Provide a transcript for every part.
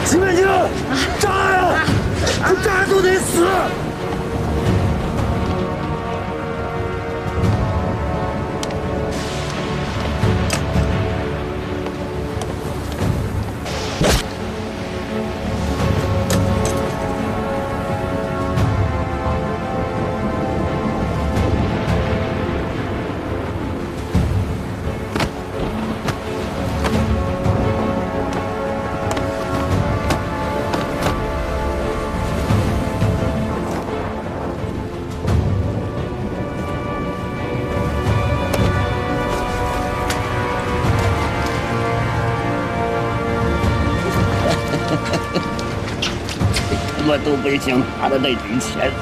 秦美静，炸呀！不炸都得死！我都不想花的那点钱。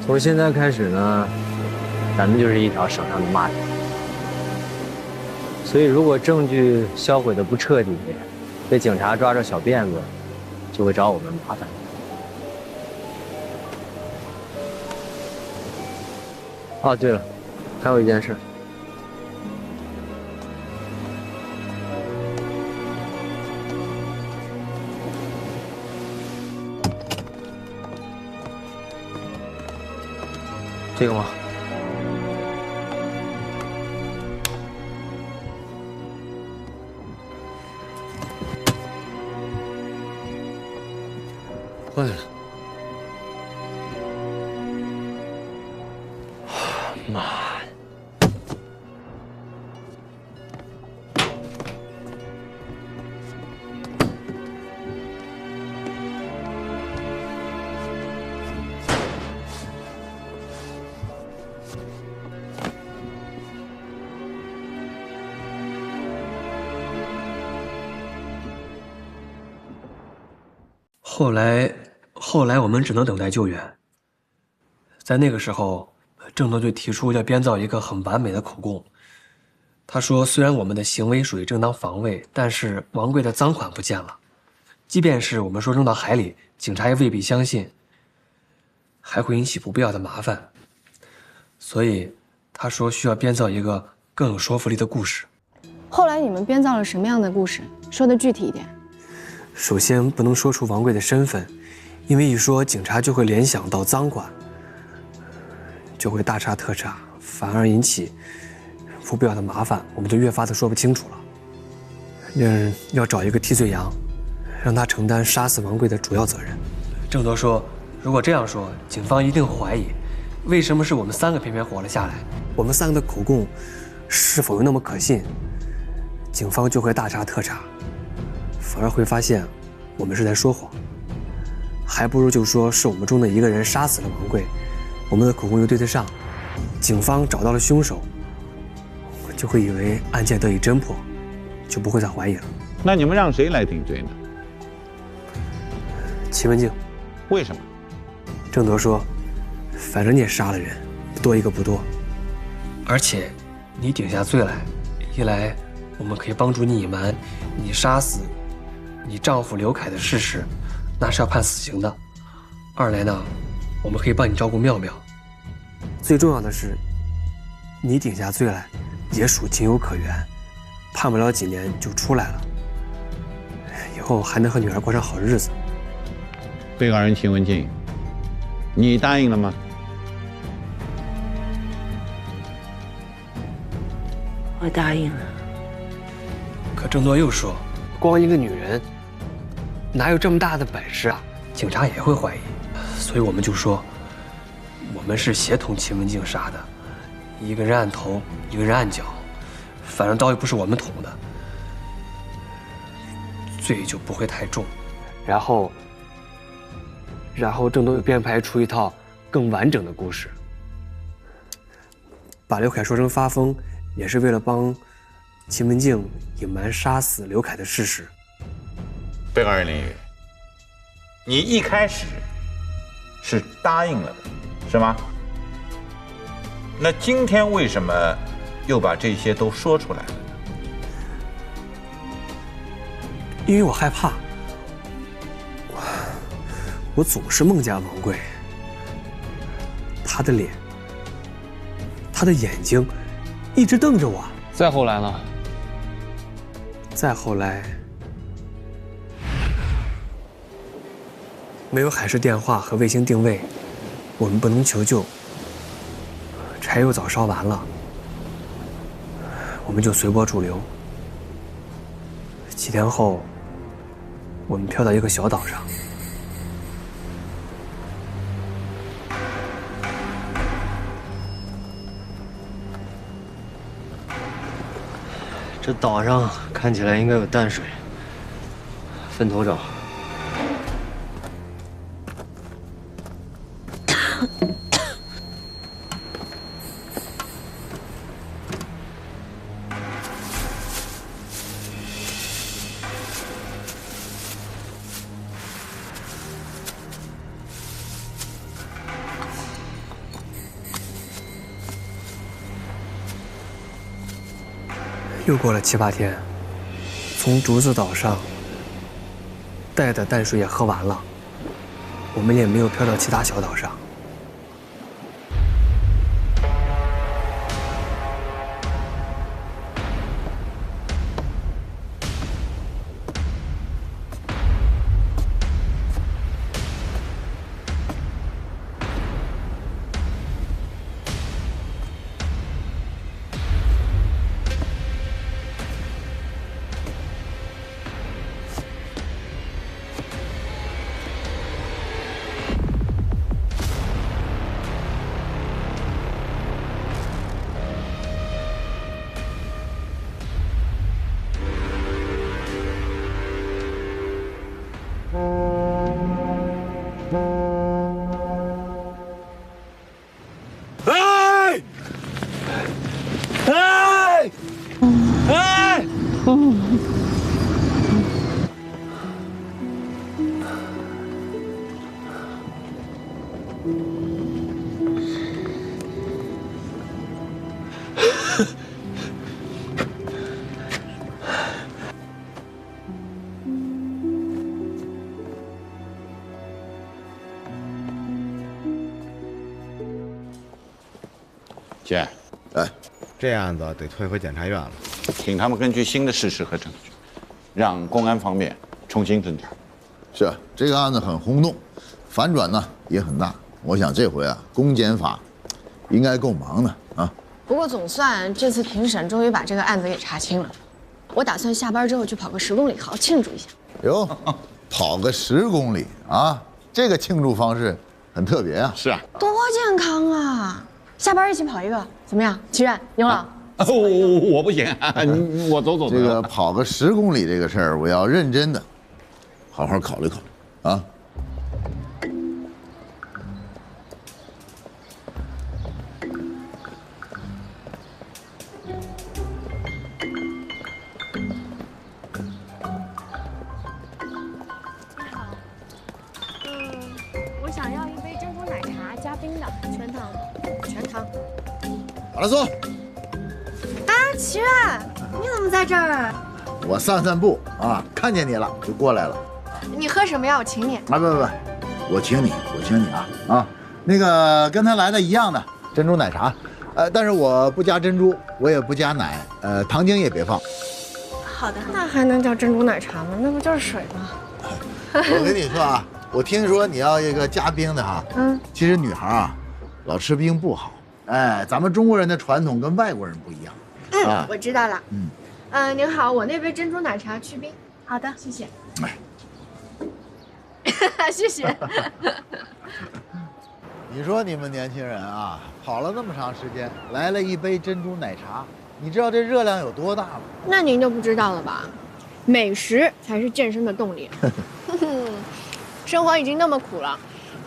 从现在开始呢，咱们就是一条省上的蚂蚱。所以，如果证据销毁的不彻底，被警察抓着小辫子，就会找我们麻烦。哦，对了，还有一件事。这个吗？坏了！妈呀！后来我们只能等待救援。在那个时候，郑德就提出要编造一个很完美的口供。他说，虽然我们的行为属于正当防卫，但是王贵的赃款不见了，即便是我们说扔到海里，警察也未必相信，还会引起不必要的麻烦。所以他说需要编造一个更有说服力的故事。后来你们编造了什么样的故事？说的具体一点。首先不能说出王贵的身份，因为一说警察就会联想到赃款，就会大查特查，反而引起不必要的麻烦，我们就越发的说不清楚了。要找一个替罪羊，让他承担杀死王贵的主要责任。郑铎说，如果这样说，警方一定怀疑，为什么是我们三个偏偏活了下来？我们三个的口供是否有那么可信？警方就会大查特查，反而会发现我们是在说谎，还不如就说是我们中的一个人杀死了王贵，我们的口供又对得上，警方找到了凶手，就会以为案件得以侦破，就不会再怀疑了。那你们让谁来顶罪呢？齐文静。为什么？郑铎说，反正你也杀了人，多一个不多。而且，你顶下罪来，一来我们可以帮助你隐瞒你杀死你丈夫刘凯的事实，那是要判死刑的；二来呢，我们可以帮你照顾妙妙。最重要的是，你顶下罪来，也属情有可原，判不了几年就出来了，以后还能和女儿过上好日子。被告人秦文静，你答应了吗？我答应了。可郑铎又说，光一个女人，哪有这么大的本事啊？警察也会怀疑，所以我们就说，我们是协同秦文静杀的，一个人按头，一个人按脚，反正刀又不是我们捅的，罪就不会太重。然后郑铎又编排出一套更完整的故事。把刘凯说成发疯，也是为了帮秦文静隐瞒杀死刘凯的事实。被告人林宇，你一开始是答应了的，是吗？那今天为什么又把这些都说出来了呢？因为我害怕，我总是梦见王贵，他的脸，他的眼睛，一直瞪着我。再后来呢？再后来，没有海事电话和卫星定位，我们不能求救。柴油早烧完了，我们就随波逐流。几天后，我们飘到一个小岛上。这岛上看起来应该有淡水，分头找。又过了7、8天，从竹子岛上带的淡水也喝完了，我们也没有飘到其他小岛上。姐，这案子得退回检察院了。请他们根据新的事实和证据，让公安方面重新侦查。是这个案子很轰动，反转呢也很大。我想这回啊，公检法应该够忙的啊。不过总算这次庭审终于把这个案子给查清了。我打算下班之后去跑个10公里，好好庆祝一下。哟，跑个10公里啊，这个庆祝方式很特别啊。是啊，多健康啊！下班一起跑一个，怎么样？齐远、牛老。我不行，我走走。这个跑个10公里这个事儿，我要认真的好好考虑考虑啊。我想要一杯珍珠奶茶加冰的，全糖。全糖。马拉松。啊，齐远，你怎么在这儿？我散散步啊，看见你了就过来了。你喝什么呀？我请你。啊不，我请你啊！那个跟他来的一样的珍珠奶茶，但是我不加珍珠，我也不加奶，糖精也别放。好的。那还能叫珍珠奶茶吗？那不就是水吗？我跟你说啊，我听说你要一个加冰的哈。其实女孩啊，老吃冰不好。哎，咱们中国人的传统跟外国人不一样。我知道了。您好，我那杯珍珠奶茶去冰。好的，谢谢。谢谢。你说你们年轻人啊，跑了那么长时间，来了一杯珍珠奶茶，你知道这热量有多大吗？那您就不知道了吧？美食才是健身的动力。生活已经那么苦了，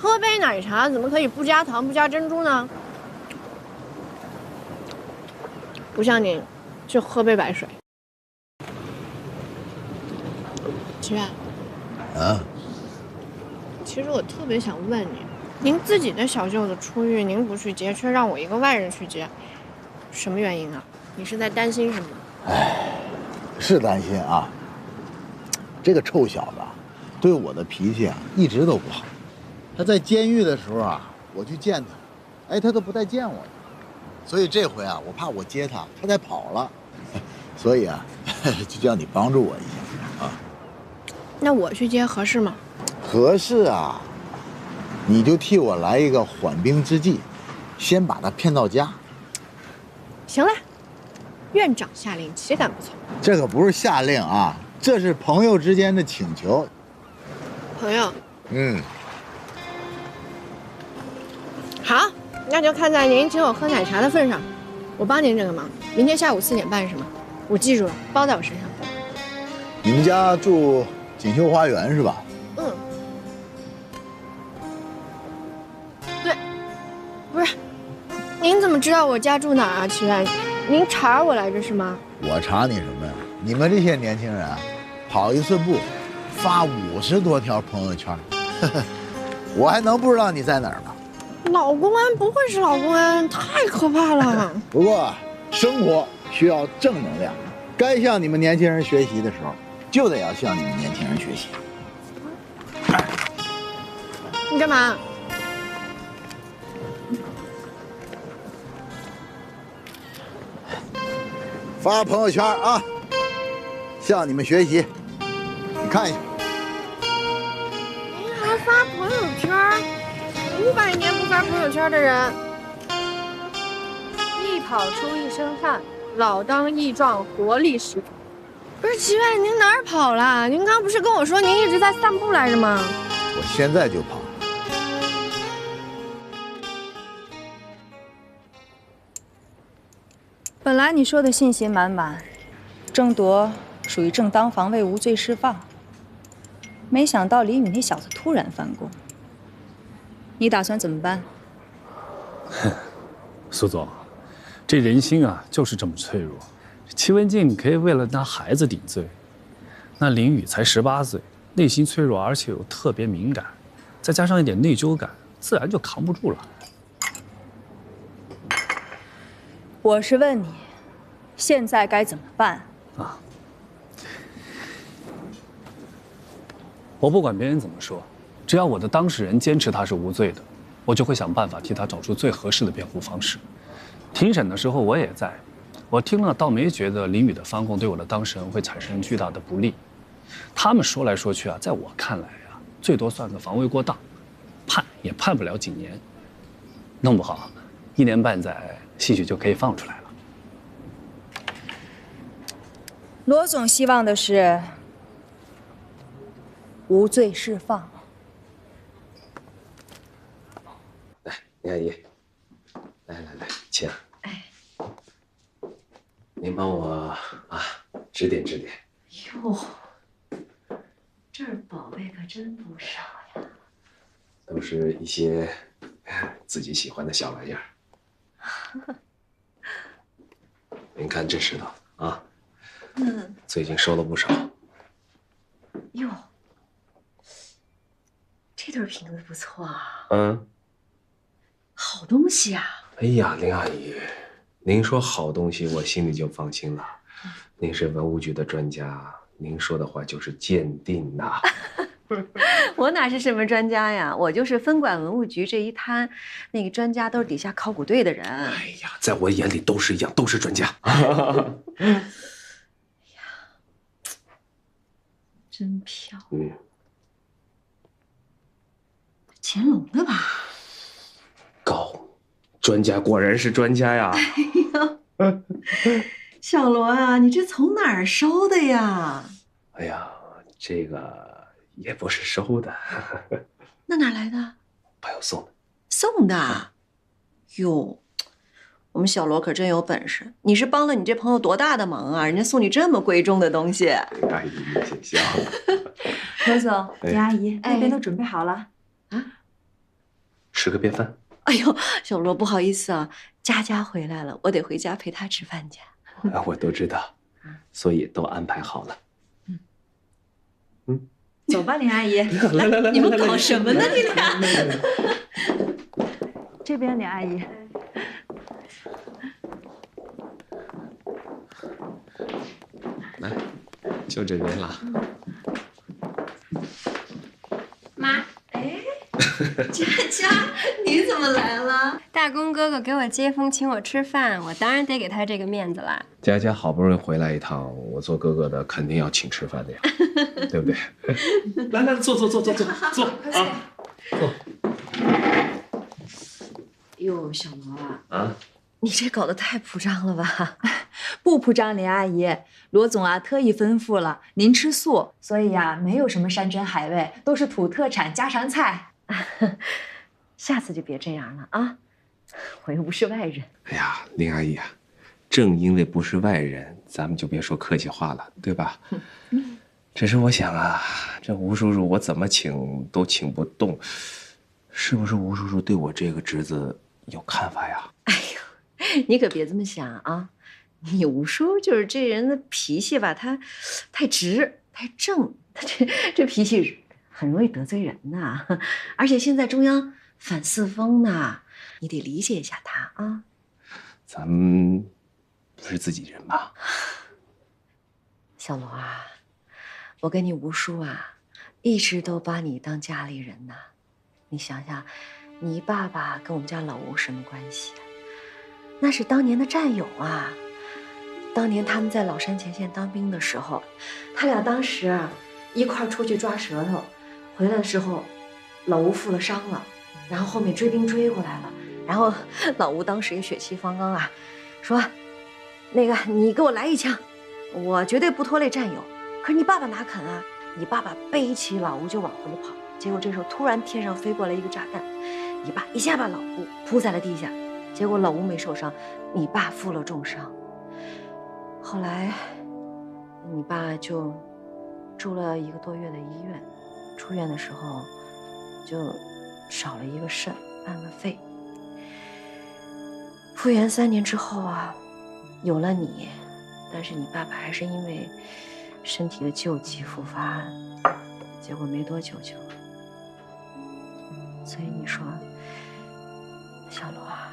喝杯奶茶怎么可以不加糖不加珍珠呢？不像您，就喝杯白水。齐远，啊，其实我特别想问你，您自己的小舅子出狱，您不去接，却让我一个外人去接，什么原因啊？你是在担心什么？是担心啊。这个臭小子对我的脾气啊一直都不好。他在监狱的时候啊，我去见他，他都不带见我的。所以这回啊，我怕我接他，他再跑了，所以啊，就叫你帮助我一下啊。那我去接合适吗？合适啊，你就替我来一个缓兵之计，先把他骗到家。行嘞，院长下令，岂敢不从？这可不是下令啊，这是朋友之间的请求。朋友，好，那就看在您请我喝奶茶的份上，我帮您这个忙。明天下午4点半是吗？我记住了，包在我身上。你们家住锦绣花园是吧？对，不是，您怎么知道我家住哪儿啊，齐远？您查我来着是吗？我查你什么呀？你们这些年轻人，跑一次步，发50多条朋友圈，我还能不知道你在哪儿吗？老公安不会是老公安，太可怕了。不过生活需要正能量，该向你们年轻人学习的时候，就得要向你们年轻人学习。你干嘛？发朋友圈啊，向你们学习。你看一下，您还发朋友圈？500年不发朋友圈的人，一跑出一身汗，老当益壮，活力十足。不是齐远，您哪儿跑了？您刚不是跟我说您一直在散步来着吗？我现在就跑。本来你说的信心满满，争夺属于正当防卫无罪释放，没想到李宇那小子突然翻供，你打算怎么办？苏总，这人心啊就是这么脆弱。齐文静可以为了那孩子顶罪，那林宇才18岁，内心脆弱，而且又特别敏感，再加上一点内疚感，自然就扛不住了。我是问你，现在该怎么办？啊，我不管别人怎么说，只要我的当事人坚持他是无罪的，我就会想办法替他找出最合适的辩护方式。庭审的时候我也在，我听了倒没觉得林宇的翻供对我的当事人会产生巨大的不利。他们说来说去啊，在我看来啊，最多算个防卫过当，判也判不了几年，弄不好1年半载，兴许就可以放出来了。罗总希望的是无罪释放。来，林阿姨，来，请。哎，您帮我啊指点指点。哟，这儿宝贝可真不少呀。都是一些自己喜欢的小玩意儿。您看这石头啊，最近收了不少。哟，这对瓶子不错啊。好东西啊。哎呀，林阿姨，您说好东西，我心里就放心了。您是文物局的专家，您说的话就是鉴定呐。我哪是什么专家呀，我就是分管文物局这一摊，那个专家都是底下考古队的人。哎呀，在我眼里都是一样，都是专家。哎呀，真漂亮。乾隆的吧？高，专家果然是专家呀。哎呀，小罗啊，你这从哪儿收的呀？哎呀，这个也不是收的。那哪来的？朋友送的。送的？哟，我们小罗可真有本事。你是帮了你这朋友多大的忙啊？人家送你这么贵重的东西。阿姨请笑。罗总，李阿姨那边都准备好了。吃个便饭。哎呦，小罗不好意思啊，佳佳回来了，我得回家陪她吃饭去。我都知道，所以都安排好了。走吧，林阿姨。来，你们搞什么呢？你俩？这边，林阿姨。来，就这边了。妈，佳佳，你怎么来了？大公哥哥给我接风请我吃饭，我当然得给他这个面子啦。佳佳好不容易回来一趟，我做哥哥的肯定要请吃饭的呀，对不对？来，坐啊，坐。哟，小罗啊，你这搞得太铺张了吧？不铺张，林阿姨，罗总啊特意吩咐了，您吃素，所以呀没有什么山珍海味，都是土特产家常菜。下次就别这样了啊！我又不是外人。哎呀，林阿姨啊，正因为不是外人，咱们就别说客气话了，对吧？只是我想啊，这吴叔叔我怎么请都请不动，是不是吴叔叔对我这个侄子有看法呀？哎呦，你可别这么想啊！你吴叔就是这人的脾气吧，他太直太正，他这脾气很容易得罪人呐。而且现在中央反四风呢，你得理解一下他啊。咱们不是自己人吗？小罗啊，我跟你吴叔啊，一直都把你当家里人呐。你想想，你爸爸跟我们家老吴什么关系啊？那是当年的战友啊。当年他们在老山前线当兵的时候，他俩当时啊一块出去抓舌头，回来的时候，老吴负了伤了，然后后面追兵追过来了，然后老吴当时也血气方刚啊，说，那个你给我来一枪，我绝对不拖累战友。可是你爸爸哪肯啊？你爸爸背起老吴就往回跑，结果这时候突然天上飞过来一个炸弹，你爸一下把老吴扑在了地下，结果老吴没受伤，你爸负了重伤。后来，你爸就住了1个多月的医院，出院的时候就少了1个肾，半个肺。复原3年之后啊，有了你，但是你爸爸还是因为身体的旧疾复发，结果没多久就……所以你说，小罗啊，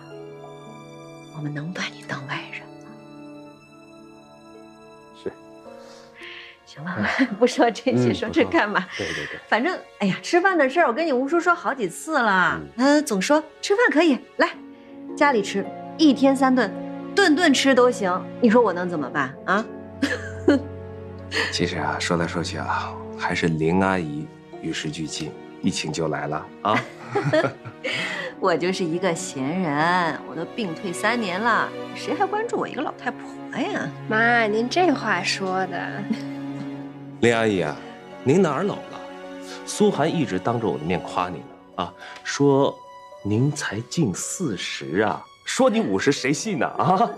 我们能把你当外人？行了，不说这些，说这干嘛？对，反正哎呀，吃饭的事儿我跟你吴叔说好几次了，总说吃饭可以来家里吃，1天3顿，顿顿吃都行。你说我能怎么办啊？其实啊，说来说去啊，还是林阿姨与时俱进，一请就来了啊。我就是一个闲人，我都病退3年了，谁还关注我一个老太婆呀？妈，您这话说的。林阿姨啊，您哪儿老了？苏涵一直当着我的面夸您呢啊，说您才近40啊，说你50谁信呢啊？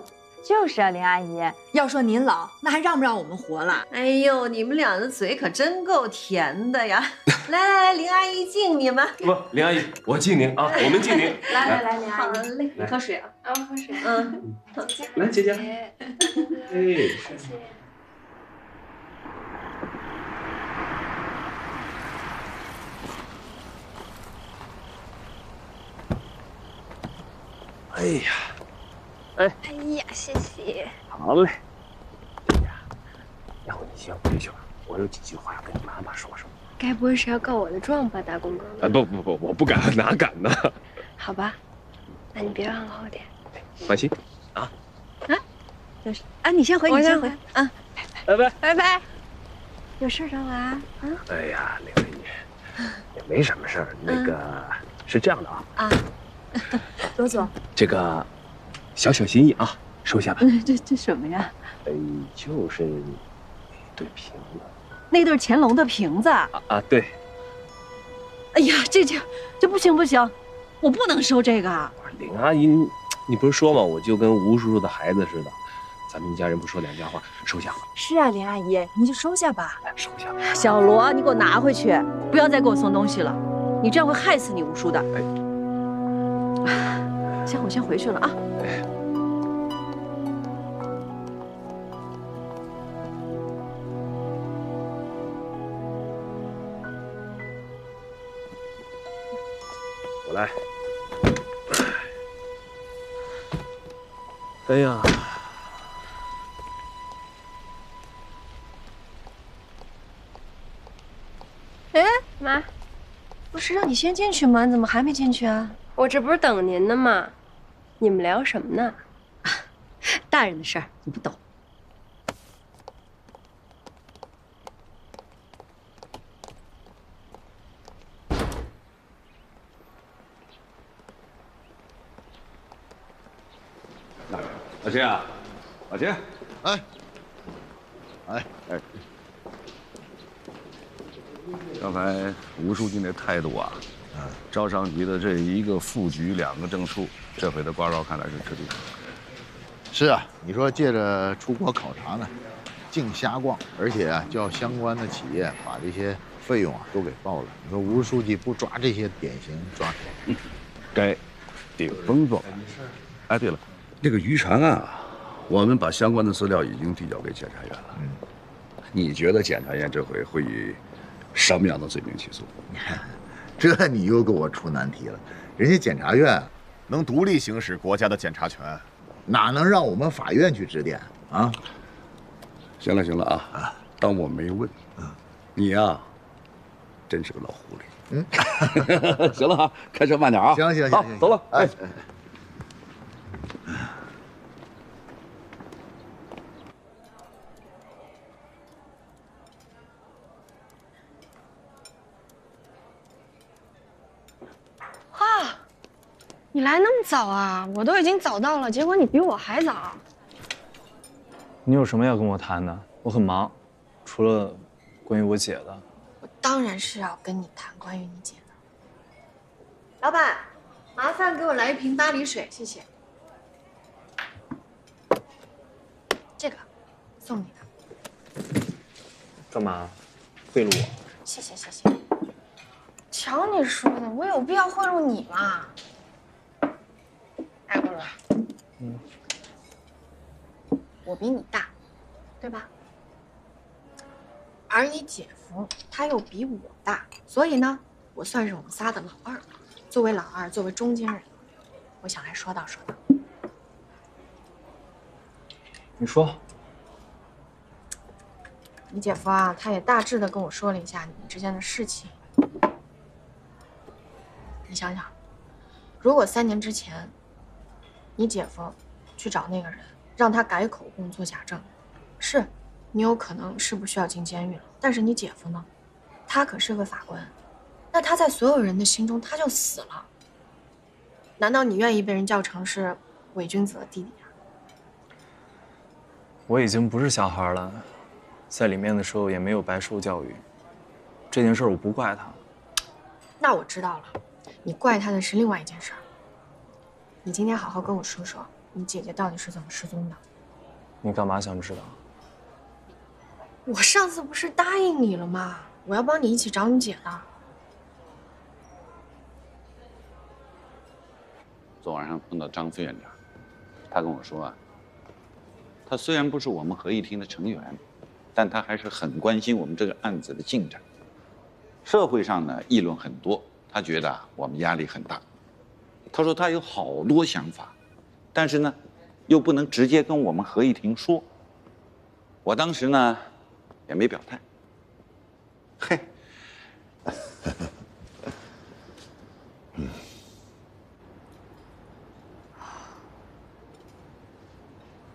就是啊，林阿姨，要说您老，那还让不让我们活了？哎呦，你们俩的嘴可真够甜的呀！来，林阿姨敬你们。不，林阿姨，我敬您啊，我们敬您。来，林阿姨，好嘞，喝水啊。喝水。来，姐姐。谢谢。哎呀，哎呀，谢谢。好嘞。哎呀，要不你先回去吧，我有几句话要跟你妈妈说说。该不会是要告我的状吧，大公哥哥？不，我不敢，哪敢呢？好吧，那你别往后点。放心，啊，就是啊，你先回，你先回啊，拜拜，拜拜。有事找我啊？哎呀，林阿姨，也没什么事儿，那个是这样的啊。罗总，这个小心意啊，收下吧。这什么呀？就是那对瓶子。那对乾隆的瓶子啊，对。哎呀，这不行，我不能收这个。林阿姨，你不是说吗？我就跟吴叔叔的孩子似的，咱们一家人不说两家话，收下吧。是啊，林阿姨，你就收下吧。收下吧。小罗，你给我拿回去，不要再给我送东西了，你这样会害死你吴叔的。行，我先回去了啊。我来。哎呀，哎，妈，不是让你先进去吗？你怎么还没进去啊？我这不是等您呢吗？你们聊什么呢？大人的事儿你不懂。老秦啊，老秦，哎，刚才吴书记那态度啊，招商局的这一个副局2个正处，这回的挂招看来是彻底。是啊，你说借着出国考察呢，净瞎逛，而且啊，叫相关的企业把这些费用啊都给报了。你说吴书记不抓这些典型抓谁？该顶风作案。哎，对了，这个渔船啊，我们把相关的资料已经递交给检察院了。你觉得检察院这回会以什么样的罪名起诉？这你又给我出难题了。人家检察院能独立行使国家的检察权，哪能让我们法院去指点啊？行了行了啊，当我没问。你呀，真是个老狐狸。行了啊，开车慢点啊。行，好，走了。哎。你来那么早啊？我都已经早到了，结果你比我还早。你有什么要跟我谈的？我很忙，除了关于我姐的。我当然是要跟你谈关于你姐的。老板，麻烦给我来1瓶巴黎水，谢谢。这个，送你的。干嘛？贿赂我？谢谢。瞧你说的，我有必要贿赂你吗？哎，郭伦，我比你大，对吧？而你姐夫他又比我大，所以呢，我算是我们仨的老二。作为老二，作为中间人，我想来说道。你说。你姐夫啊，他也大致的跟我说了一下你们之间的事情。你想想，如果3年之前，你姐夫去找那个人，让他改口供做假证，是，你有可能是不需要进监狱了。但是你姐夫呢，他可是个法官，那他在所有人的心中他就死了。难道你愿意被人叫成是伪君子的弟弟啊？我已经不是小孩了，在里面的时候也没有白受教育。这件事我不怪他。那我知道了，你怪他的是另外一件事。你今天好好跟我说说，你姐姐到底是怎么失踪的？你干嘛想知道？我上次不是答应你了吗？我要帮你一起找你姐的。昨晚上碰到张副院长，他跟我说啊，他虽然不是我们合议厅的成员，但他还是很关心我们这个案子的进展。社会上呢议论很多，他觉得我们压力很大。他说他有好多想法，但是呢，又不能直接跟我们合议庭说。我当时呢，也没表态。嘿，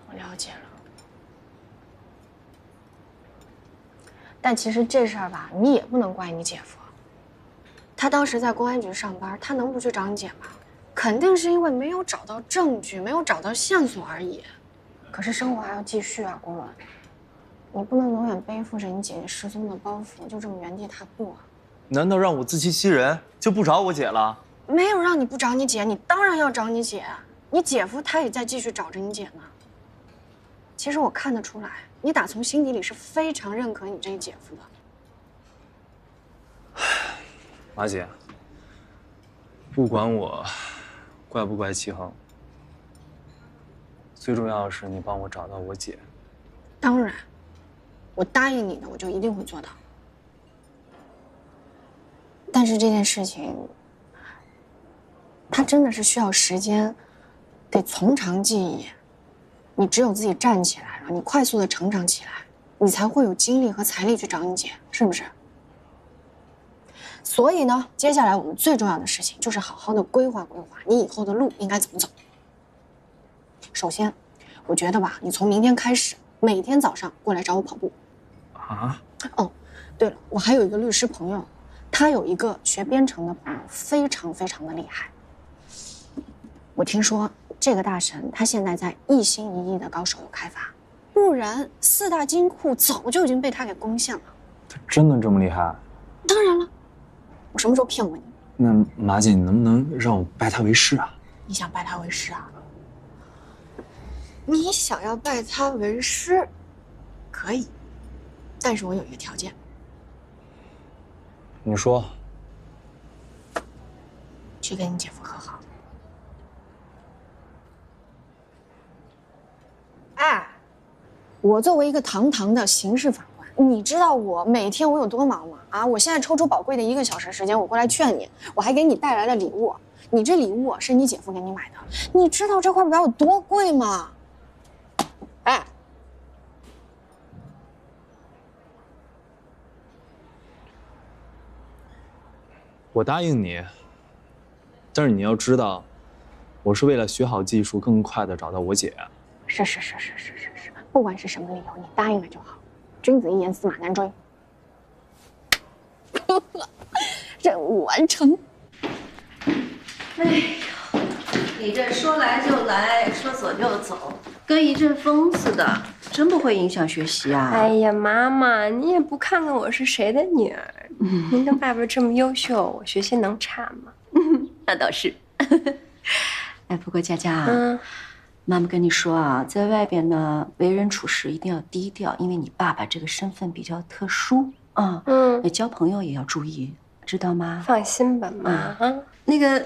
我了解了。但其实这事儿吧，你也不能怪你姐夫。他当时在公安局上班，他能不去找你姐吗？肯定是因为没有找到证据，没有找到线索而已。可是生活还要继续啊，郭伦，你不能永远背负着你姐姐失踪的包袱，就这么原地踏步啊！难道让我自欺欺人，就不找我姐了？没有让你不找你姐，你当然要找你姐。你姐夫他也在继续找着你姐呢。其实我看得出来，你打从心底里是非常认可你这个姐夫的。马姐，不管我怪不怪齐恒，最重要的是你帮我找到我姐。当然，我答应你的，我就一定会做到。但是这件事情，它真的是需要时间，得从长计议。你只有自己站起来了，你快速的成长起来，你才会有精力和财力去找你姐，是不是？所以呢，接下来我们最重要的事情就是好好的规划规划你以后的路应该怎么走。首先，我觉得吧，你从明天开始，每天早上过来找我跑步。啊？哦，对了，我还有一个律师朋友，他有一个学编程的朋友，非常非常的厉害。我听说这个大神他现在在一心一意的搞手游开发，不然4大金库早就已经被他给攻陷了。他真的这么厉害？当然了，我什么时候骗过你？那马姐，你能不能让我拜他为师啊？你想拜他为师啊？你想要拜他为师，可以，但是我有一个条件。你说。去跟你姐夫和好。哎，我作为一个堂堂的刑事法官，你知道我每天我有多忙吗？啊，我现在抽出宝贵的1个小时时间，我过来劝你，我还给你带来了礼物。你这礼物是你姐夫给你买的，你知道这块表有多贵吗？哎，我答应你，但是你要知道，我是为了学好技术，更快的找到我姐。是，不管是什么理由，你答应了就好。君子一言，驷马难追。任务完成。哎呦，你这说来就来，说走就走，跟一阵风似的，真不会影响学习啊！哎呀，妈妈，你也不看看我是谁的女儿？您的爸爸这么优秀，我学习能差吗？那倒是。哎，不过佳佳，妈妈跟你说啊，在外边呢，为人处事一定要低调，因为你爸爸这个身份比较特殊啊。交朋友也要注意，知道吗？放心吧，妈。那个，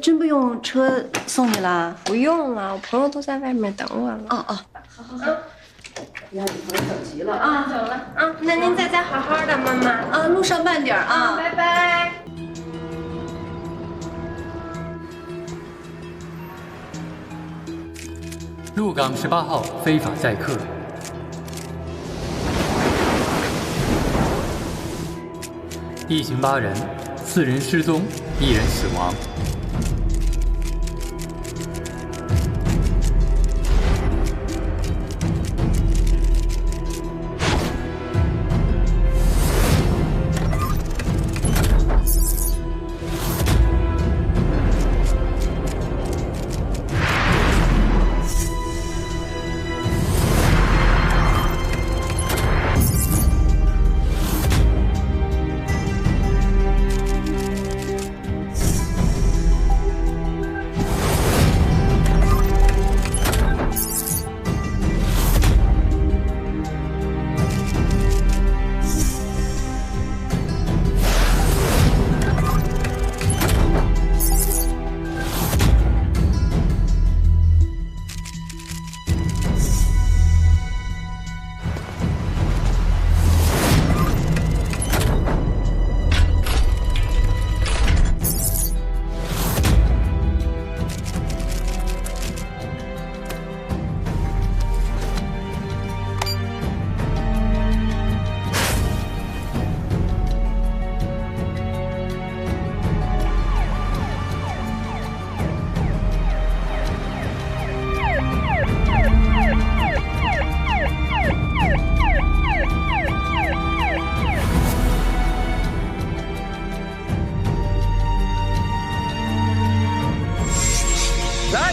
真不用车送你了？不用了，我朋友都在外面等我了。好，不要你朋友等急了啊！走了啊，那您在家好好的，妈妈啊，路上慢点啊！拜拜。鹿港18号非法载客，一行8人，4人失踪，1人死亡。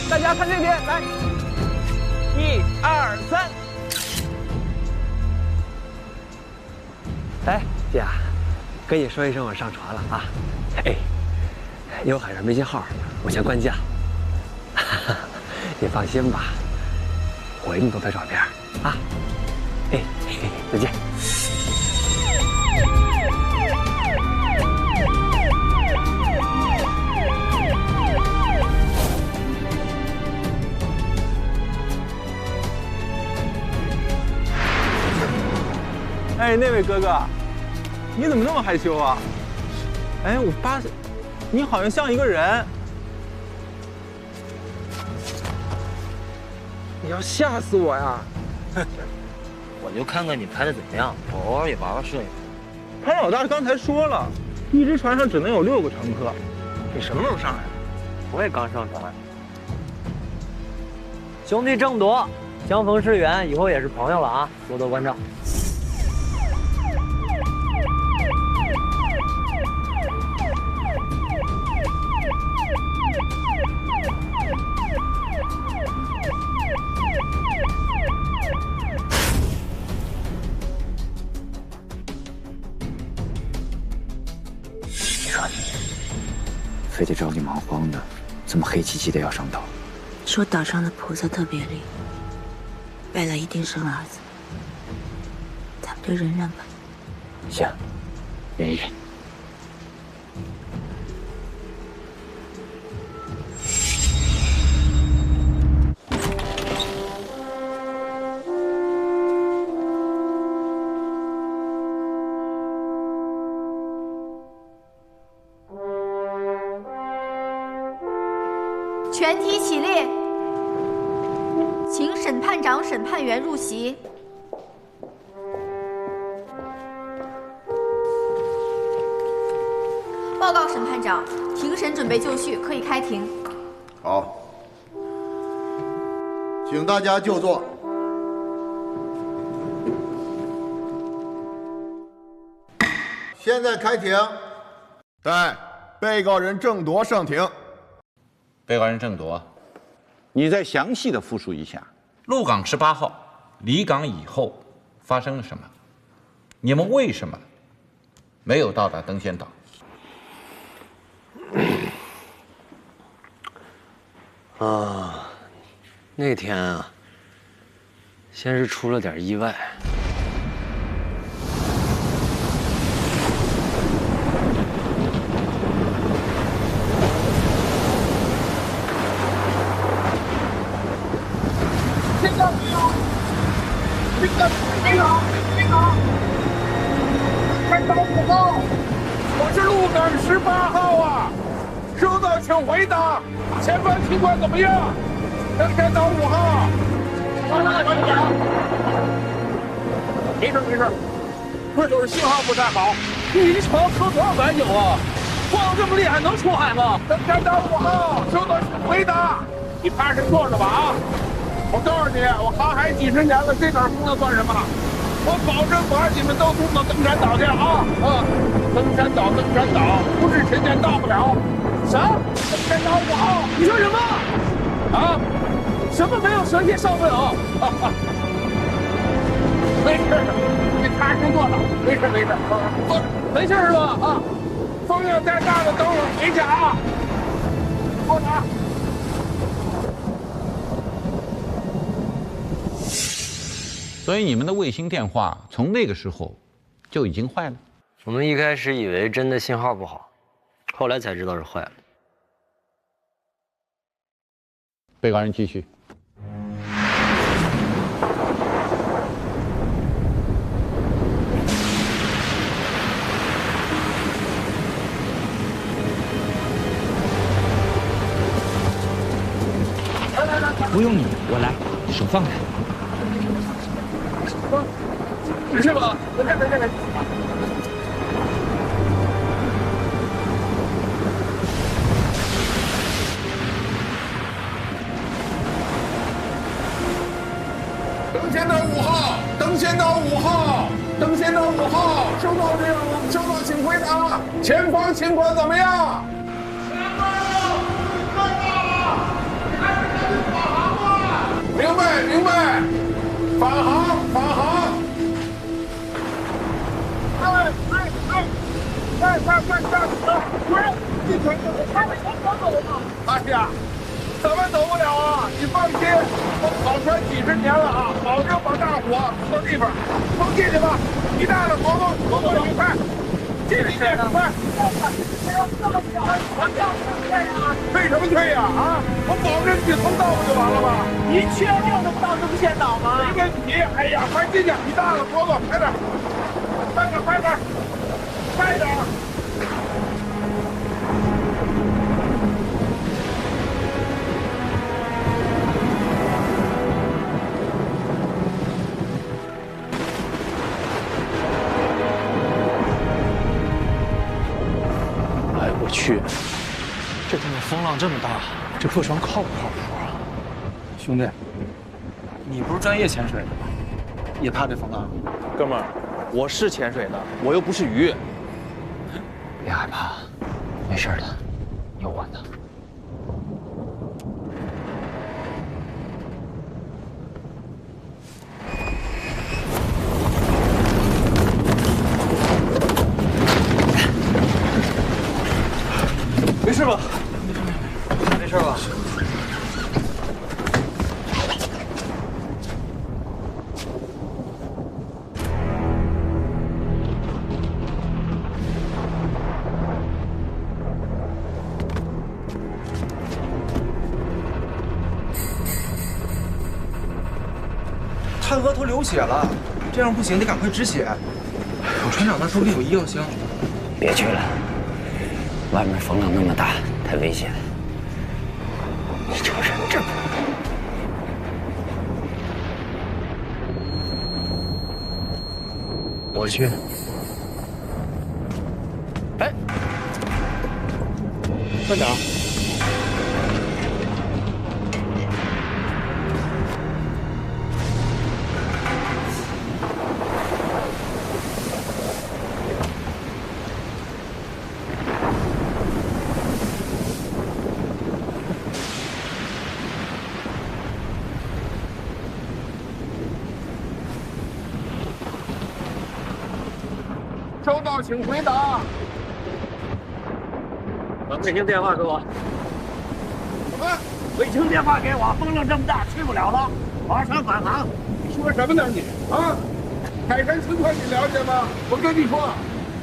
大家看这边，来，1、2、3。哎，姐，跟你说一声，我上船了啊。哎，因为海上没信号，我先关机了。你放心吧，我一定多拍照片啊。哎，再见。哎，那位哥哥，你怎么那么害羞啊？哎，我发现你好像像一个人。你要吓死我呀！我就看看你拍的怎么样，我偶尔也玩玩摄影。潘老大刚才说了，一只船上只能有6个乘客。你什么时候上来的？我也刚上船。兄弟郑铎，相逢是缘，以后也是朋友了啊，多多关照。非得着急忙慌的，这么黑漆漆的要上岛。说岛上的菩萨特别灵，未来一定生儿子。咱们就忍忍吧。行，忍一忍。全体起立，请审判长、审判员入席。报告审判长，庭审准备就绪，可以开庭。好，请大家就座。现在开庭，带被告人郑铎上庭。被告人郑铎，你再详细的复述一下，鹿港18号离港以后发生了什么？你们为什么没有到达登仙岛？那天啊，先是出了点意外。我是鹿港18号啊，收到请回答，前方情况怎么样？登山岛5号。没事没事，这就是信号不太好。你这船喝多少白酒啊？晃这么厉害能出海吗？登山岛5号，收到请回答。你踏实坐着吧啊！我告诉你，我航海几十年了，这点风浪算什么？我保证把你们都送到登山岛去啊！登山岛，登山岛，不是神仙到不了。啥？登山岛5号？你说什么？啊？什么没有神仙上不了？没事，你踏实坐着，没事没事，坐着，没事是吧？啊，风要再大了，等会儿回去啊。坐着啊。所以你们的卫星电话从那个时候就已经坏了。我们一开始以为真的信号不好，后来才知道是坏了。被告人继续。不用你，我来，手放开。是吧？没事没事没事。登仙岛5号，登仙岛5号，登仙岛5号，收到这样，收到，请回答，前方情况怎么样？明白明白，返航返航。哎呀，怎么走不了啊？你放心，我跑船几十年了啊，保证把大伙送到地方。都进去吧，一大的活动，活动愉快。进去快！退什么退呀？啊，我保证你通到不就完了吗？你确定能到登仙岛吗？没问题。哎呀，快进去！你大了，活动，快点。快点，快点，快点！哎，我去，这他妈风浪这么大，这破船靠不靠谱啊？兄弟，你不是专业潜水的吗？也怕这风浪？哥们儿，我是潜水的，我又不是鱼。别害怕，没事的，有我呢。没事吧？没事吧？他额头流血了，这样不行，得赶快止血。我船长那手里有医药箱。别去了，外面风浪那么大，太危险。你就忍着吧。我去。哎，慢点。收到，请回答。把卫星电话给我。什么？卫星电话给我！风浪这么大，去不了了，马上返航。你说什么呢你？啊？海山村快你了解吗？我跟你说，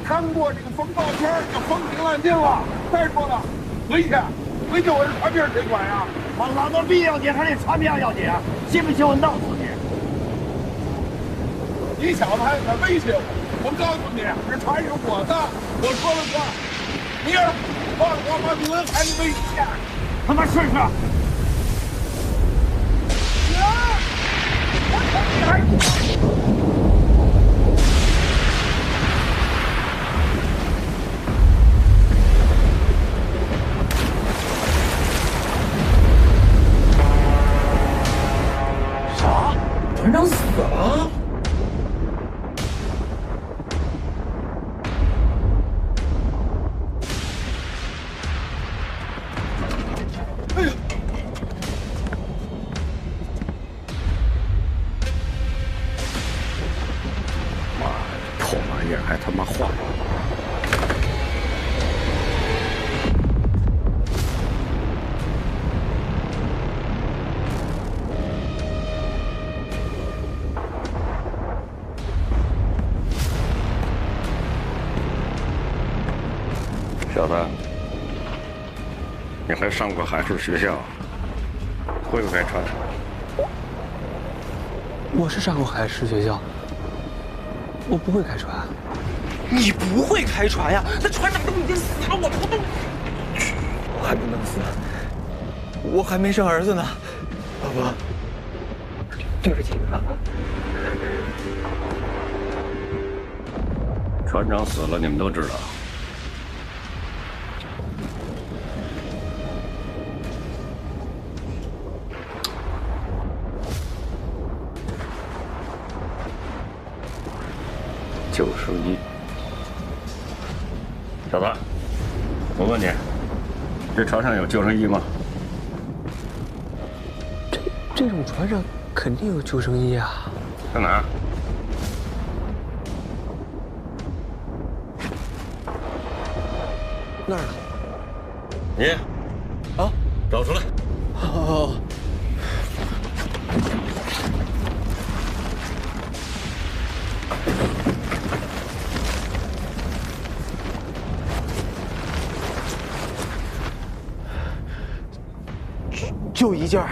看过这个风暴片就风平浪静了。再说了，回去我这船名谁管呀？风浪的逼要紧还是船名要紧？信不信我弄死你？你小子还敢威胁我？我告诉你，这船是我的，我说了算。你要放我把你们还是危险，他妈试试！你还啥？船长死了？还他妈坏！小子，你还上过海事学校，会不会船？我是上过海事学校，我不会开船。你不会开船呀？那船长都已经死了，我不动。我还不能死，我还没生儿子呢，爸爸。对不起，爸爸。船长死了，你们都知道。救生衣。小子，我问你，这船上有救生衣吗？这种船上肯定有救生衣啊。在哪儿？那儿呢。你，啊，找出来。好。就一件儿。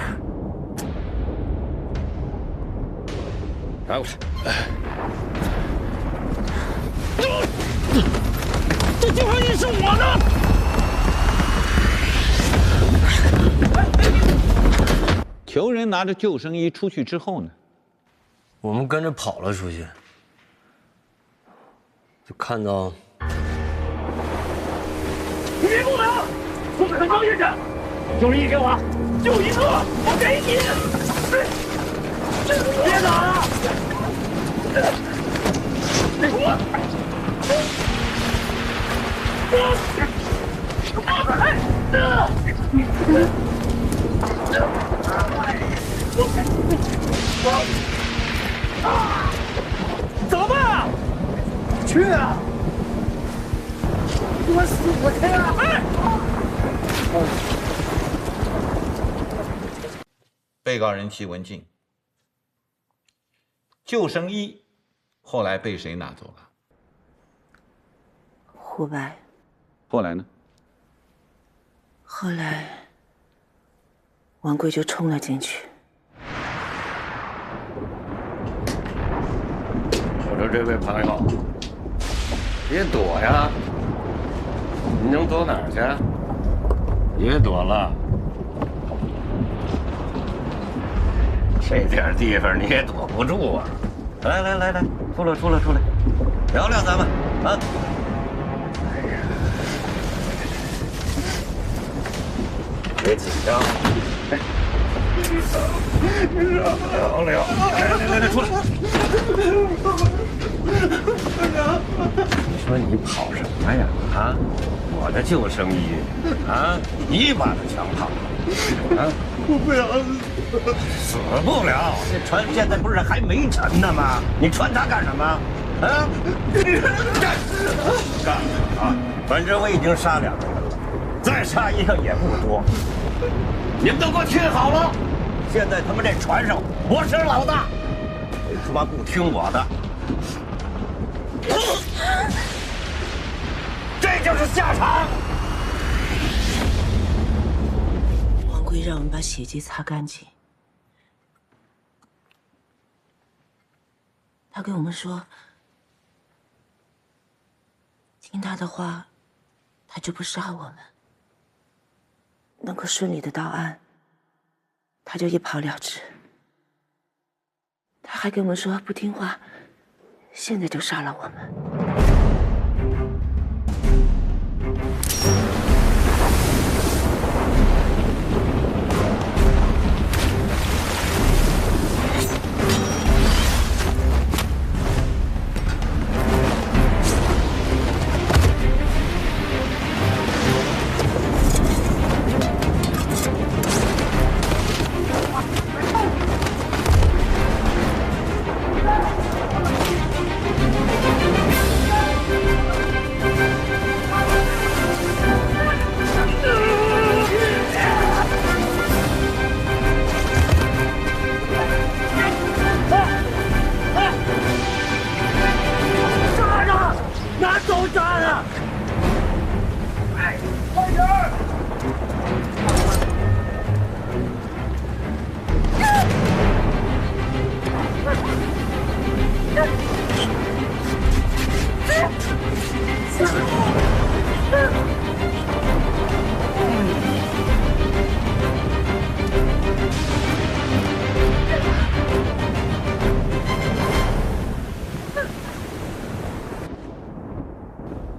拿过来。这救生衣是我的。裘人拿着救生衣出去之后呢，我们跟着跑了出去，就看到。你别过来啊！我很高兴的，救生衣给我，就一个，我给你。别打了！怎么办啊？去啊！我死去啊！被告人齐文静，救生衣后来被谁拿走了？胡白。后来呢？后来，王贵就冲了进去。我说这位朋友，别躲呀！你能躲哪儿去？别躲了，这点地方你也躲不住啊！来来来来，出来出来出来，聊聊咱们啊！别紧张，聊聊，来，出来！你说你跑什么呀？啊，我的救生衣啊，你把它抢跑了啊！我不要死不了！这船现在不是还没沉呢吗？你穿它干什么？啊？干啊！反正我已经杀2个人了，再杀1个也不多。你们都给我听好了，现在他们这船上我是老大，谁他妈不听我的，这就是下场。王贵让我们把血迹擦干净，他跟我们说，听他的话，他就不杀我们。能够顺利的到岸，他就一跑了之。他还跟我们说不听话，现在就杀了我们。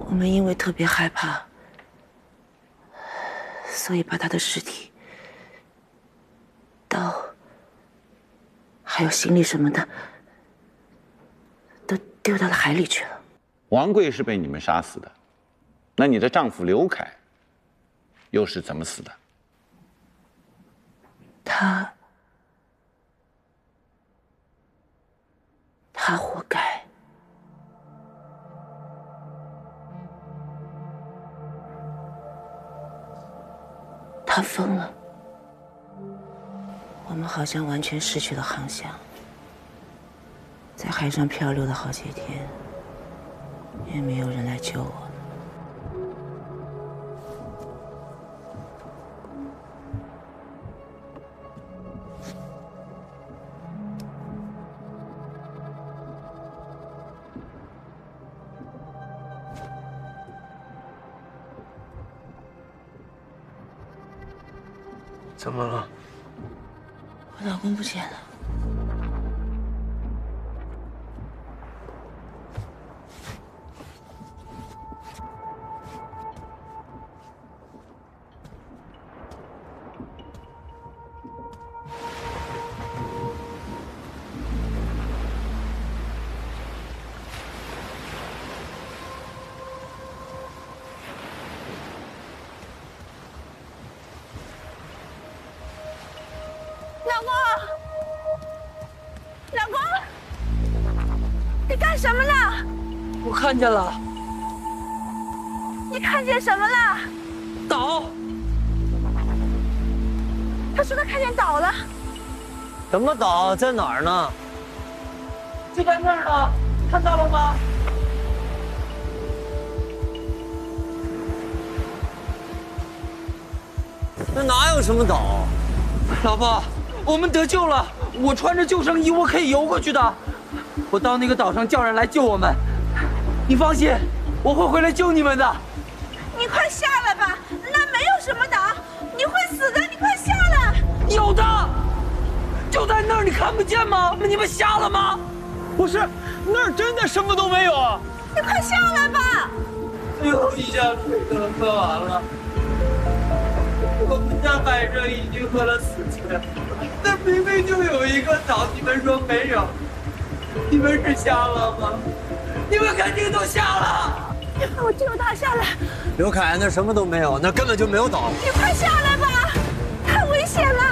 我们因为特别害怕，所以把他的尸体、刀，还有行李什么的，都丢到了海里去了。王贵是被你们杀死的，那你的丈夫刘凯又是怎么死的？他活该。他疯了，我们好像完全失去了航向，在海上漂流了好几天，也没有人来救我们。怎么了？我老公不见了。老公，你干什么呢？我看见了。你看见什么了？岛。他说他看见岛了。什么岛？在哪儿呢？就在那儿呢，看到了吗？那哪有什么岛？老婆，我们得救了！我穿着救生衣，我可以游过去的。我到那个岛上叫人来救我们。你放心，我会回来救你们的。你快下来吧，那没有什么岛，你会死的，你快下来。有的，就在那儿，你看不见吗？你们瞎了吗？不是，那儿真的什么都没有啊！你快下来吧。最后一箱水都喝完了。我们在海上已经喝了4千，那明明就有一个岛，你们说没有？你们是瞎了吗？你们肯定都瞎了！你快我救他下来！刘凯，那什么都没有，那根本就没有岛。你快下来吧，太危险了！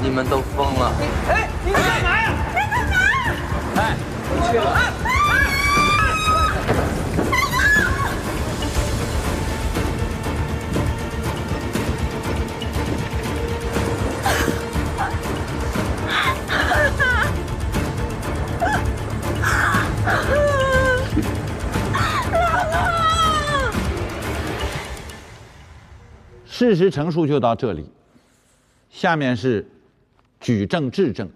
你们都疯了！哎，你们干嘛呀？你干嘛？哎，不去了。事实陈述就到这里，下面是举证质证，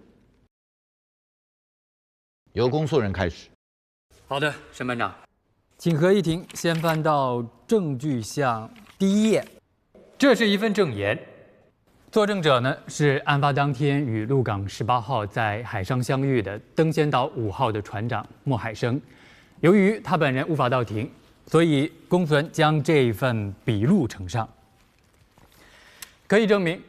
由公诉人开始。好的，审判长，请合议庭先翻到证据项第1页。这是一份证言，作证者呢是案发当天与鹿港18号在海上相遇的登仙岛5号的船长莫海生。由于他本人无法到庭，所以公诉人将这份笔录呈上。可以证明，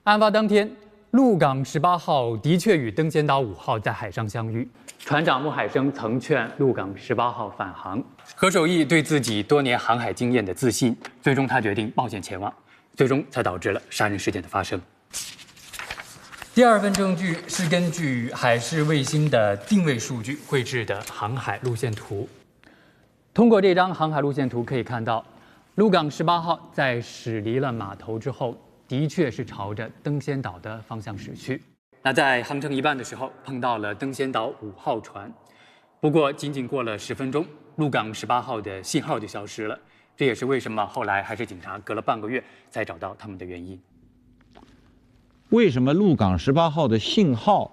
案发当天，鹿港18号的确与登仙岛5号在海上相遇。船长莫海生曾劝鹿港18号返航。何守义对自己多年航海经验的自信，最终他决定冒险前往，最终才导致了杀人事件的发生。第2份证据是根据海事卫星的定位数据绘制的航海路线图。通过这张航海路线图可以看到，鹿港18号在驶离了码头之后，的确是朝着登仙岛的方向驶去。那在航程一半的时候，碰到了登仙岛5号船。不过仅仅过了10分钟，鹿港18号的信号就消失了。这也是为什么后来海事警察隔了半个月才找到他们的原因。为什么鹿港18号的信号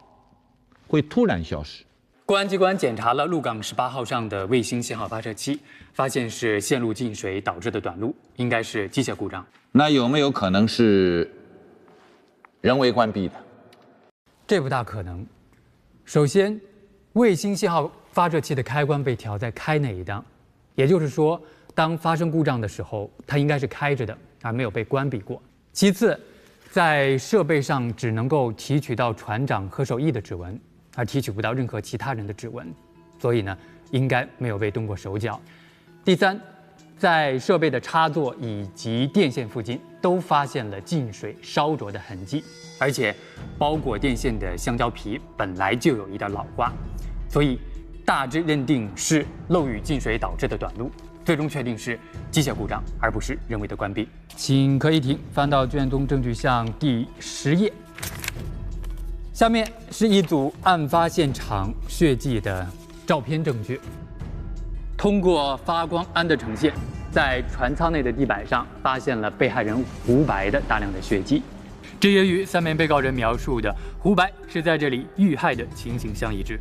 会突然消失？公安机关检查了鹿港18号上的卫星信号发射器，发现是线路进水导致的短路，应该是机械故障。那有没有可能是人为关闭的？这不大可能。首先，卫星信号发射器的开关被调在开那一档，也就是说，当发生故障的时候，它应该是开着的，而没有被关闭过。其次，在设备上只能够提取到船长何守义的指纹，而提取不到任何其他人的指纹，所以呢，应该没有被动过手脚。第三，在设备的插座以及电线附近都发现了进水烧灼的痕迹，而且包裹电线的橡胶皮本来就有一点老化，所以大致认定是漏雨进水导致的短路，最终确定是机械故障，而不是人为的关闭。请合议庭翻到卷宗证据项第10页。下面是一组案发现场血迹的照片证据。通过发光胺的呈现，在船舱内的地板上发现了被害人胡白的大量的血迹，这也与3名被告人描述的胡白是在这里遇害的情形相一致。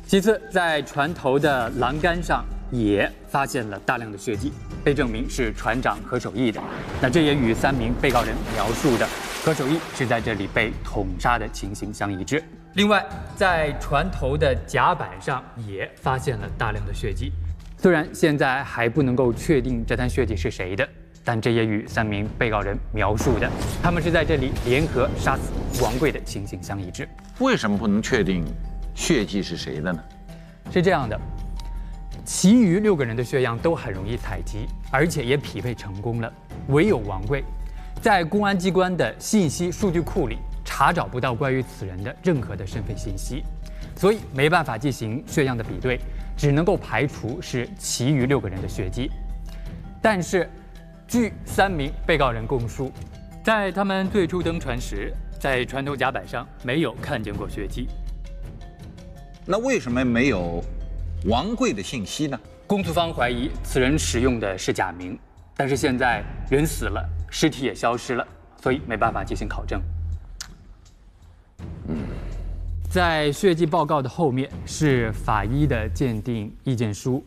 其次，在船头的栏杆上也发现了大量的血迹，被证明是船长何守义的。那这也与3名被告人描述的何守义是在这里被捅杀的情形相一致。另外，在船头的甲板上也发现了大量的血迹，虽然现在还不能够确定这滩血迹是谁的，但这也与3名被告人描述的他们是在这里联合杀死王贵的情形相一致。为什么不能确定血迹是谁的呢？是这样的，其余6个人的血样都很容易采集，而且也匹配成功了，唯有王贵，在公安机关的信息数据库里查找不到关于此人的任何的身份信息，所以没办法进行血样的比对，只能够排除是其余6个人的血迹。但是，据3名被告人供述，在他们最初登船时，在船头甲板上没有看见过血迹。那为什么没有王贵的信息呢？公诉方怀疑此人使用的是假名，但是现在人死了，尸体也消失了，所以没办法进行考证。在血迹报告的后面是法医的鉴定意见书。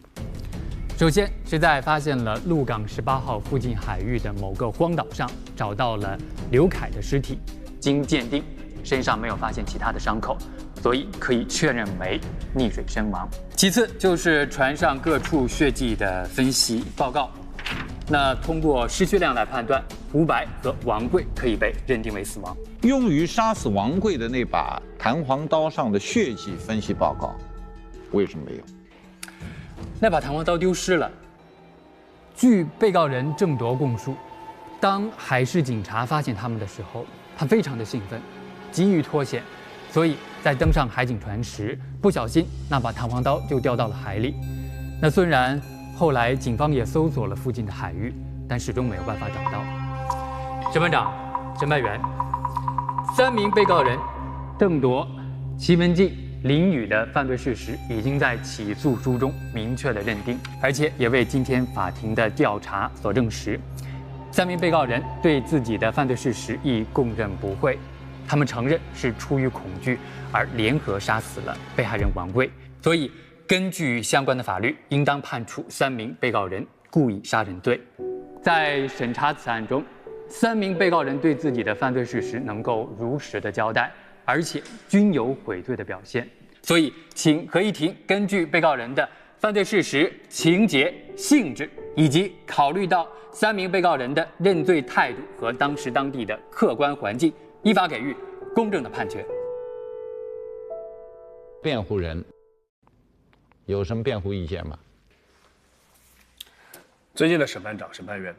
首先是在发现了鹿港18号附近海域的某个荒岛上，找到了刘凯的尸体，经鉴定，身上没有发现其他的伤口，所以可以确认为溺水身亡。其次就是船上各处血迹的分析报告，那通过失血量来判断，胡白和王贵可以被认定为死亡。用于杀死王贵的那把弹簧刀上的血迹分析报告，为什么没有？那把弹簧刀丢失了。据被告人郑铎供述，当海事警察发现他们的时候，他非常的兴奋，急于脱险，所以在登上海警船时，不小心那把弹簧刀就掉到了海里。那虽然后来警方也搜索了附近的海域，但始终没有办法找到。审判长、审判员，3名被告人郑铎、齐文静、林宇的犯罪事实已经在起诉书中明确的认定，而且也为今天法庭的调查所证实。3名被告人对自己的犯罪事实亦供认不讳，他们承认是出于恐惧而联合杀死了被害人王贵，所以根据相关的法律，应当判处3名被告人故意杀人罪。在审查此案中，3名被告人对自己的犯罪事实能够如实的交代，而且均有悔罪的表现，所以请合议庭根据被告人的犯罪事实、情节、性质，以及考虑到3名被告人的认罪态度和当时当地的客观环境，依法给予公正的判决。辩护人有什么辩护意见吗？尊敬的审判长、审判员，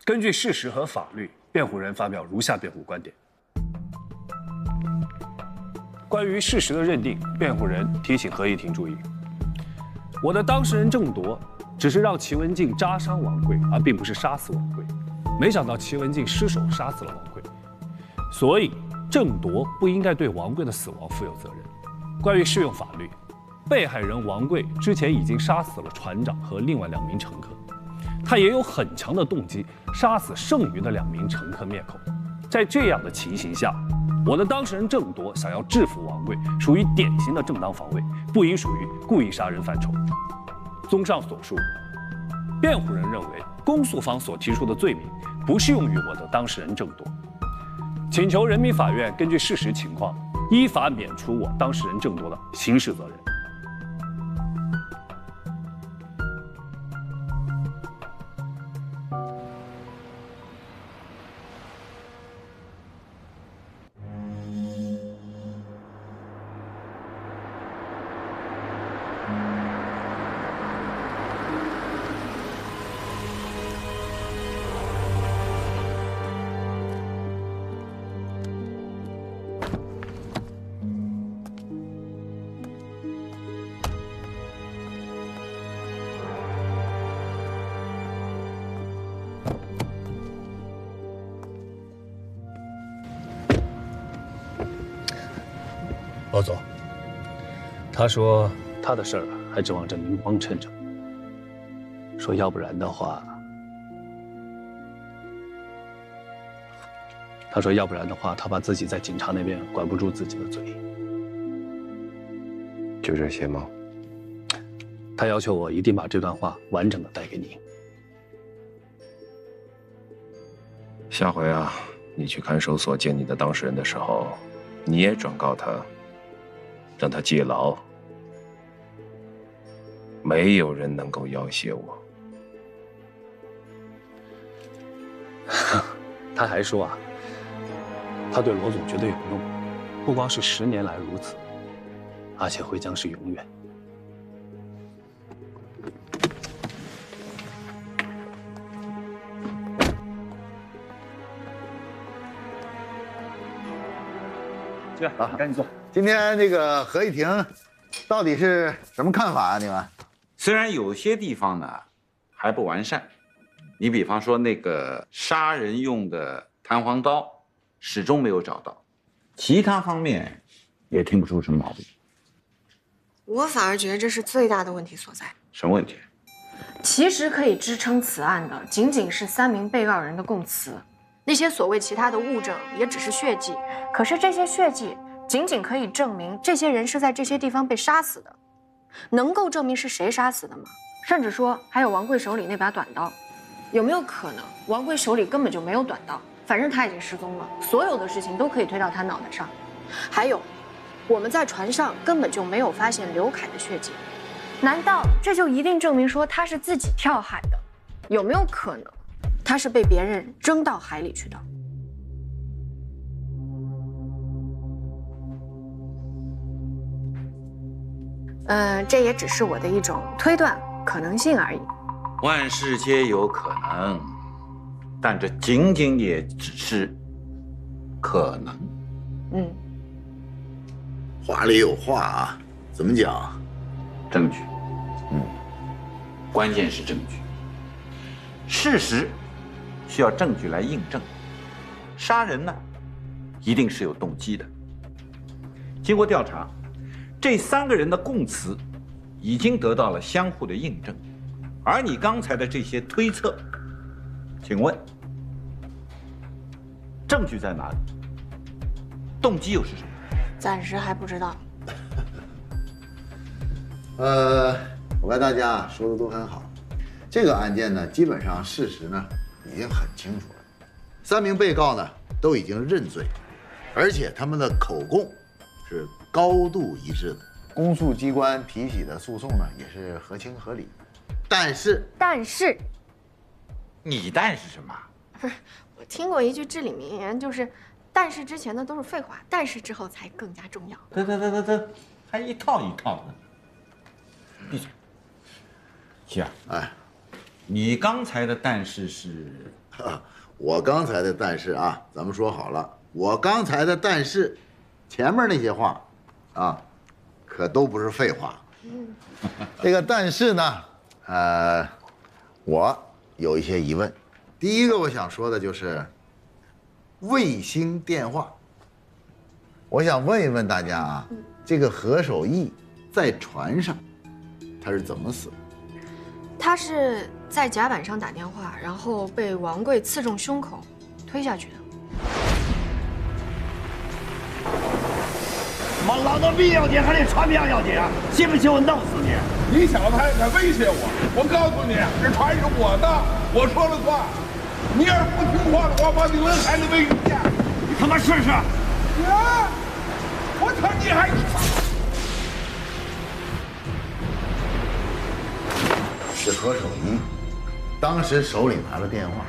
根据事实和法律，辩护人发表如下辩护观点。关于事实的认定，辩护人提醒合议庭注意：我的当事人郑铎只是让齐文静扎伤王贵，而并不是杀死王贵。没想到齐文静失手杀死了王贵，所以郑铎不应该对王贵的死亡负有责任。关于适用法律，被害人王贵之前已经杀死了船长和另外2名乘客，他也有很强的动机杀死剩余的2名乘客灭口。在这样的情形下，我的当事人郑铎想要制服王贵，属于典型的正当防卫，不应属于故意杀人范畴。综上所述，辩护人认为公诉方所提出的罪名不适用于我的当事人郑铎，请求人民法院根据事实情况，依法免除我当事人郑铎的刑事责任。老总，他说他的事儿还指望着您帮衬着，说要不然的话，他怕自己在警察那边管不住自己的嘴。就这些吗？他要求我一定把这段话完整的带给你。下回啊，你去看守所见你的当事人的时候，你也转告他，让他戒牢。没有人能够要挟我。他还说啊，他对罗总绝对有用，不光是10年来如此，而且会将是永远。去啊，赶紧坐。今天这个合议庭，到底是什么看法啊？你们？虽然有些地方呢还不完善，你比方说那个杀人用的弹簧刀，始终没有找到，其他方面也听不出什么毛病。我反而觉得这是最大的问题所在。什么问题？其实可以支撑此案的仅仅是3名被告人的供词，那些所谓其他的物证也只是血迹。可是这些血迹仅仅可以证明这些人是在这些地方被杀死的，能够证明是谁杀死的吗？甚至说还有王贵手里那把短刀，有没有可能王贵手里根本就没有短刀？反正他已经失踪了，所有的事情都可以推到他脑袋上。还有，我们在船上根本就没有发现刘凯的血迹，难道这就一定证明说他是自己跳海的？有没有可能他是被别人扔到海里去的？这也只是我的一种推断可能性而已。万事皆有可能，但这仅仅也只是可能。话里有话啊，怎么讲？证据。关键是证据。事实需要证据来印证。杀人呢，一定是有动机的。经过调查，这3个人的供词已经得到了相互的印证，而你刚才的这些推测，请问证据在哪里？动机又是什么？暂时还不知道。我看大家说的都很好，这个案件呢，基本上事实呢已经很清楚了，3名被告呢都已经认罪，而且他们的口供是高度一致的，公诉机关提起的诉讼呢也是合情合理。但是你但是什么？不是，我听过一句至理名言，就是但是之前的都是废话，但是之后才更加重要。得，还一套一套的。闭嘴。七儿，你刚才的但是是？我刚才的但是啊，咱们说好了，我刚才的但是，前面那些话，可都不是废话。这个但是呢，我有一些疑问。第一个我想说的就是卫星电话。我想问一问大家啊，这个何守义在船上，他是怎么死的？他是在甲板上打电话，然后被王贵刺中胸口，推下去的。妈老子命要紧还是船票要紧啊？信不信我弄死你？你小子还敢威胁我？我告诉你，这船是我的，我说了算。你要是不听话的话，把你扔海里喂鱼去。你他妈试试！我操，你还！是何守义，当时手里拿了电话，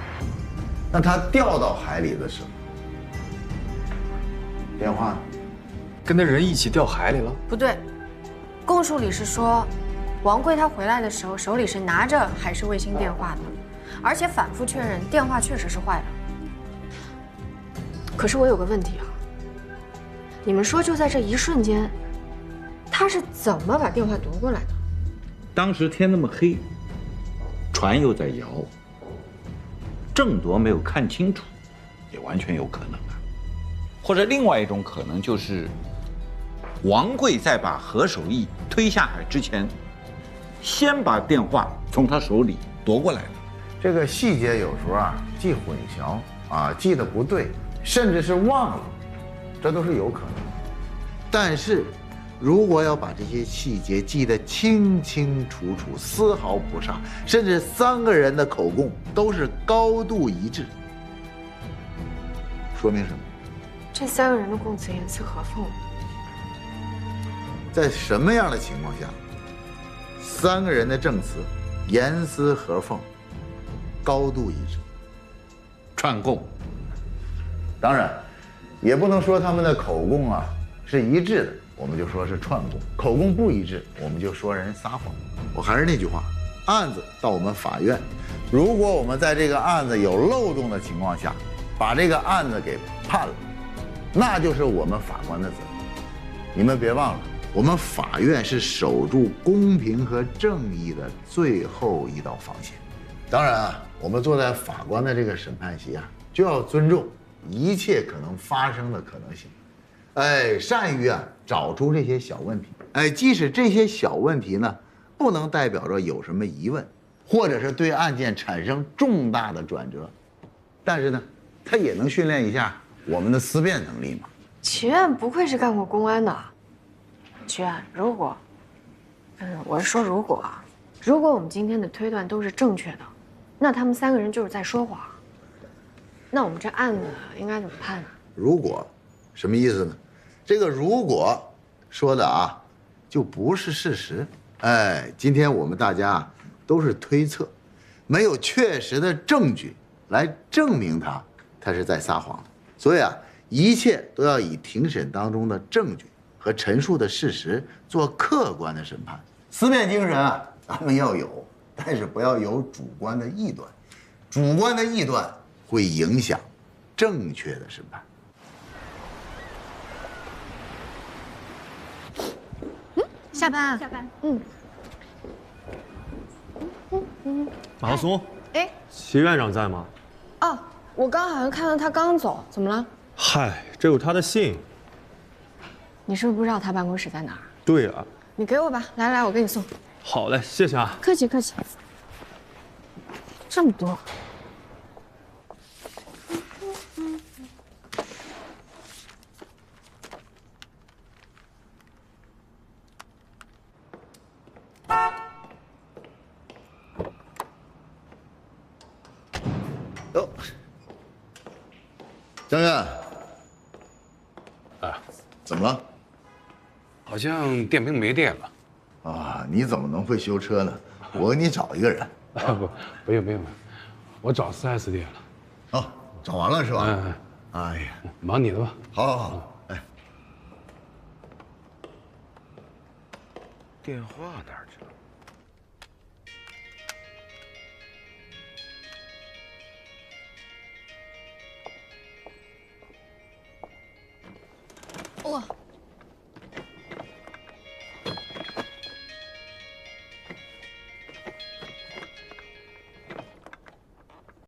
那他掉到海里的时候，电话呢？跟那人一起掉海里了？不对，供述里是说，王贵他回来的时候手里是拿着海事卫星电话的，而且反复确认电话确实是坏了。可是我有个问题啊，你们说就在这一瞬间，他是怎么把电话夺过来的？当时天那么黑，船又在摇，争夺没有看清楚，也完全有可能啊。或者另外一种可能就是，王贵在把何守义推下海之前，先把电话从他手里夺过来了。这个细节有时候啊，记混淆啊，记得不对，甚至是忘了，这都是有可能的。但是，如果要把这些细节记得清清楚楚，丝毫不差，甚至3个人的口供都是高度一致，说明什么？这3个人的供词严丝合缝。在什么样的情况下，3个人的证词严丝合缝，高度一致？串供。当然，也不能说他们的口供啊是一致的，我们就说是串供；口供不一致，我们就说人撒谎。我还是那句话，案子到我们法院，如果我们在这个案子有漏洞的情况下，把这个案子给判了，那就是我们法官的责任。你们别忘了，我们法院是守住公平和正义的最后一道防线。当然啊，我们坐在法官的这个审判席啊，就要尊重一切可能发生的可能性，善于找出这些小问题，即使这些小问题呢，不能代表着有什么疑问，或者是对案件产生重大的转折，但是呢，它也能训练一下我们的思辨能力嘛。齐院不愧是干过公安的。齐院，如果，我是说如果啊，如果我们今天的推断都是正确的，那他们3个人就是在说谎。那我们这案子应该怎么判呢？如果，什么意思呢？这个如果说的啊，就不是事实。今天我们大家都是推测，没有确实的证据来证明他是在撒谎的。所以啊，一切都要以庭审当中的证据和陈述的事实做客观的审判。思辨精神啊，咱们要有，但是不要有主观的臆断，主观的臆断会影响正确的审判。下班啊？下班。马浩松，齐院长在吗？哦，我刚好像看到他刚走，怎么了？嗨，这有他的信。你是不是不知道他办公室在哪儿？对啊。你给我吧，来，我给你送。好嘞，谢谢啊。客气。这么多。哟，张院，怎么了？好像电瓶没电了。啊，你怎么能会修车呢？我给你找一个人。不用，我找4S店了。哦，找完了是吧？哎呀，忙你的吧。好。电话哪儿去了？哇。